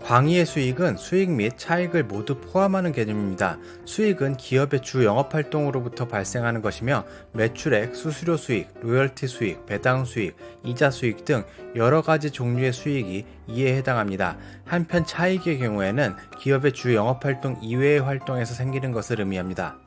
광의의 수익은 수익 및 차익을 모두 포함하는 개념입니다. 수익은 기업의 주 영업활동으로부터 발생하는 것이며 매출액, 수수료 수익, 로열티 수익, 배당 수익, 이자 수익 등 여러 가지 종류의 수익이 이에 해당합니다. 한편 차익의 경우에는 기업의 주 영업활동 이외의 활동에서 생기는 것을 의미합니다.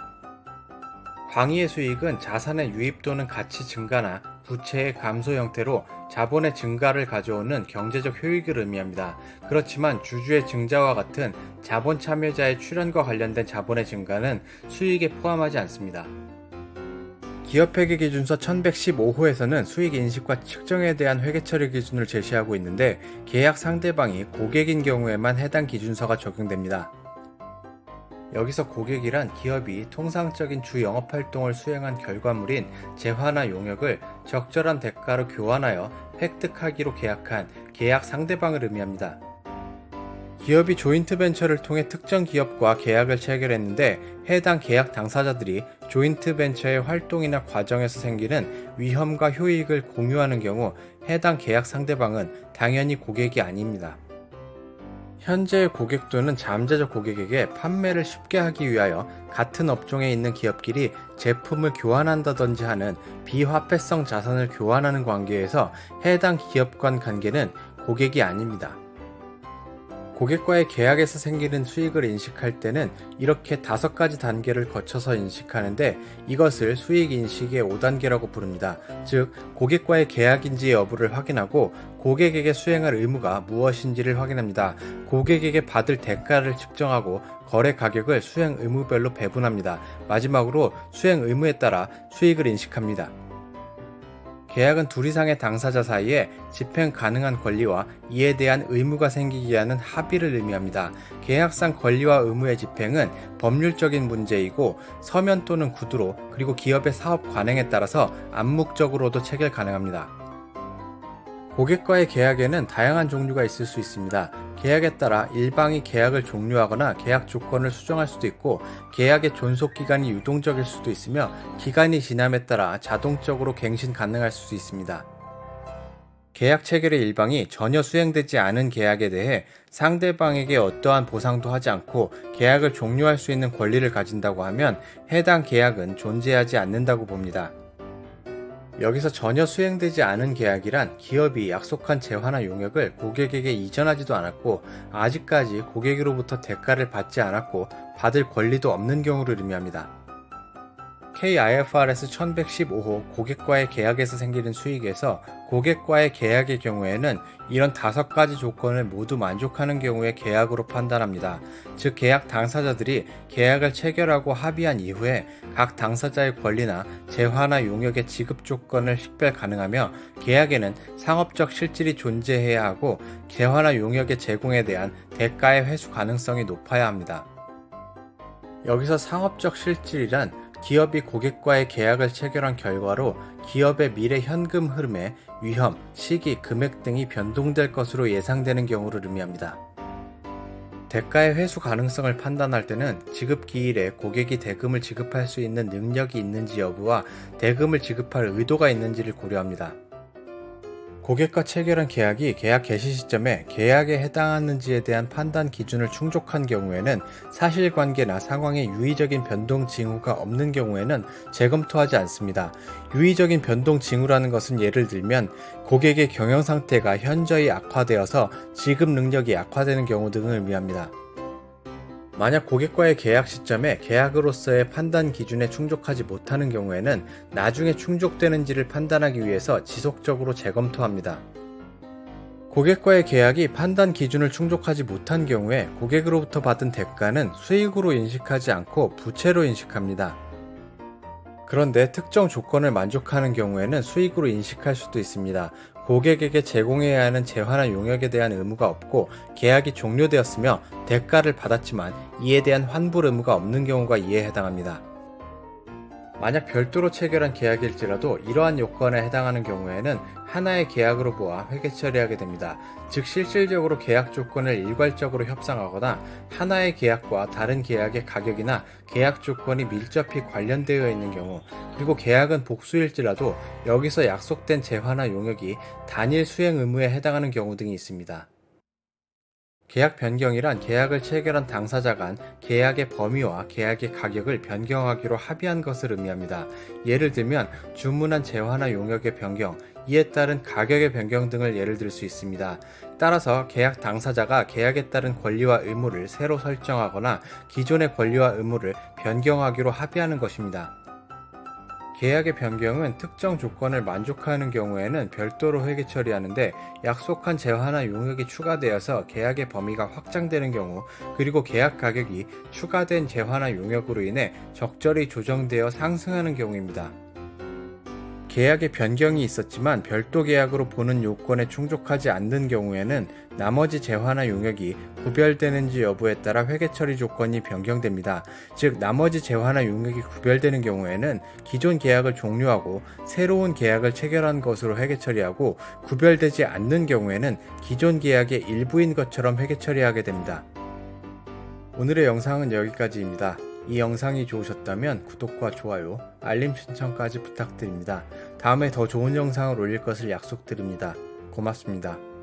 광의의 수익은 자산의 유입 또는 가치 증가나 부채의 감소 형태로 자본의 증가를 가져오는 경제적 효익을 의미합니다. 그렇지만 주주의 증자와 같은 자본 참여자의 출현과 관련된 자본의 증가는 수익에 포함하지 않습니다. 기업회계기준서 1115호에서는 수익 인식과 측정에 대한 회계처리 기준을 제시하고 있는데 계약 상대방이 고객인 경우에만 해당 기준서가 적용됩니다. 여기서 고객이란 기업이 통상적인 주 영업활동을 수행한 결과물인 재화나 용역을 적절한 대가로 교환하여 획득하기로 계약한 계약 상대방을 의미합니다. 기업이 조인트 벤처를 통해 특정 기업과 계약을 체결했는데 해당 계약 당사자들이 조인트 벤처의 활동이나 과정에서 생기는 위험과 효익을 공유하는 경우 해당 계약 상대방은 당연히 고객이 아닙니다. 현재의 고객 또는 잠재적 고객에게 판매를 쉽게 하기 위하여 같은 업종에 있는 기업끼리 제품을 교환한다든지 하는 비화폐성 자산을 교환하는 관계에서 해당 기업 간 관계는 고객이 아닙니다. 고객과의 계약에서 생기는 수익을 인식할 때는 이렇게 5가지 단계를 거쳐서 인식하는데 이것을 수익 인식의 5단계라고 부릅니다. 즉, 고객과의 계약인지 여부를 확인하고 고객에게 수행할 의무가 무엇인지를 확인합니다. 고객에게 받을 대가를 측정하고 거래 가격을 수행 의무별로 배분합니다. 마지막으로 수행 의무에 따라 수익을 인식합니다. 계약은 둘 이상의 당사자 사이에 집행 가능한 권리와 이에 대한 의무가 생기게 하는 합의를 의미합니다. 계약상 권리와 의무의 집행은 법률적인 문제이고 서면 또는 구두로 그리고 기업의 사업 관행에 따라서 암묵적으로도 체결 가능합니다. 고객과의 계약에는 다양한 종류가 있을 수 있습니다. 계약에 따라 일방이 계약을 종료하거나 계약 조건을 수정할 수도 있고 계약의 존속 기간이 유동적일 수도 있으며 기간이 지남에 따라 자동적으로 갱신 가능할 수도 있습니다. 계약 체결의 일방이 전혀 수행되지 않은 계약에 대해 상대방에게 어떠한 보상도 하지 않고 계약을 종료할 수 있는 권리를 가진다고 하면 해당 계약은 존재하지 않는다고 봅니다. 여기서 전혀 수행되지 않은 계약이란 기업이 약속한 재화나 용역을 고객에게 이전하지도 않았고 아직까지 고객으로부터 대가를 받지 않았고 받을 권리도 없는 경우를 의미합니다. KIFRS 1115호 고객과의 계약에서 생기는 수익에서 고객과의 계약의 경우에는 이런 5가지 조건을 모두 만족하는 경우에 계약으로 판단합니다. 즉 계약 당사자들이 계약을 체결하고 합의한 이후에 각 당사자의 권리나 재화나 용역의 지급 조건을 식별 가능하며 계약에는 상업적 실질이 존재해야 하고 재화나 용역의 제공에 대한 대가의 회수 가능성이 높아야 합니다. 여기서 상업적 실질이란 기업이 고객과의 계약을 체결한 결과로 기업의 미래 현금 흐름에 위험, 시기, 금액 등이 변동될 것으로 예상되는 경우를 의미합니다. 대가의 회수 가능성을 판단할 때는 지급 기일에 고객이 대금을 지급할 수 있는 능력이 있는지 여부와 대금을 지급할 의도가 있는지를 고려합니다. 고객과 체결한 계약이 계약 개시 시점에 계약에 해당하는지에 대한 판단 기준을 충족한 경우에는 사실관계나 상황에 유의적인 변동 징후가 없는 경우에는 재검토하지 않습니다. 유의적인 변동 징후라는 것은 예를 들면 고객의 경영 상태가 현저히 악화되어서 지급 능력이 약화되는 경우 등을 의미합니다. 만약 고객과의 계약 시점에 계약으로서의 판단 기준에 충족하지 못하는 경우에는 나중에 충족되는지를 판단하기 위해서 지속적으로 재검토합니다. 고객과의 계약이 판단 기준을 충족하지 못한 경우에 고객으로부터 받은 대가는 수익으로 인식하지 않고 부채로 인식합니다. 그런데 특정 조건을 만족하는 경우에는 수익으로 인식할 수도 있습니다. 고객에게 제공해야 하는 재화나 용역에 대한 의무가 없고 계약이 종료되었으며 대가를 받았지만 이에 대한 환불 의무가 없는 경우가 이에 해당합니다. 만약 별도로 체결한 계약일지라도 이러한 요건에 해당하는 경우에는 하나의 계약으로 보아 회계 처리하게 됩니다. 즉 실질적으로 계약 조건을 일괄적으로 협상하거나 하나의 계약과 다른 계약의 가격이나 계약 조건이 밀접히 관련되어 있는 경우, 그리고 계약은 복수일지라도 여기서 약속된 재화나 용역이 단일 수행 의무에 해당하는 경우 등이 있습니다. 계약 변경이란 계약을 체결한 당사자 간 계약의 범위와 계약의 가격을 변경하기로 합의한 것을 의미합니다. 예를 들면 주문한 재화나 용역의 변경, 이에 따른 가격의 변경 등을 예를 들 수 있습니다. 따라서 계약 당사자가 계약에 따른 권리와 의무를 새로 설정하거나 기존의 권리와 의무를 변경하기로 합의하는 것입니다. 계약의 변경은 특정 조건을 만족하는 경우에는 별도로 회계 처리하는데, 약속한 재화나 용역이 추가되어서 계약의 범위가 확장되는 경우, 그리고 계약 가격이 추가된 재화나 용역으로 인해 적절히 조정되어 상승하는 경우입니다. 계약의 변경이 있었지만 별도 계약으로 보는 요건에 충족하지 않는 경우에는 나머지 재화나 용역이 구별되는지 여부에 따라 회계 처리 조건이 변경됩니다. 즉, 나머지 재화나 용역이 구별되는 경우에는 기존 계약을 종료하고 새로운 계약을 체결한 것으로 회계 처리하고, 구별되지 않는 경우에는 기존 계약의 일부인 것처럼 회계 처리하게 됩니다. 오늘의 영상은 여기까지입니다. 이 영상이 좋으셨다면 구독과 좋아요, 알림 신청까지 부탁드립니다. 다음에 더 좋은 영상을 올릴 것을 약속드립니다. 고맙습니다.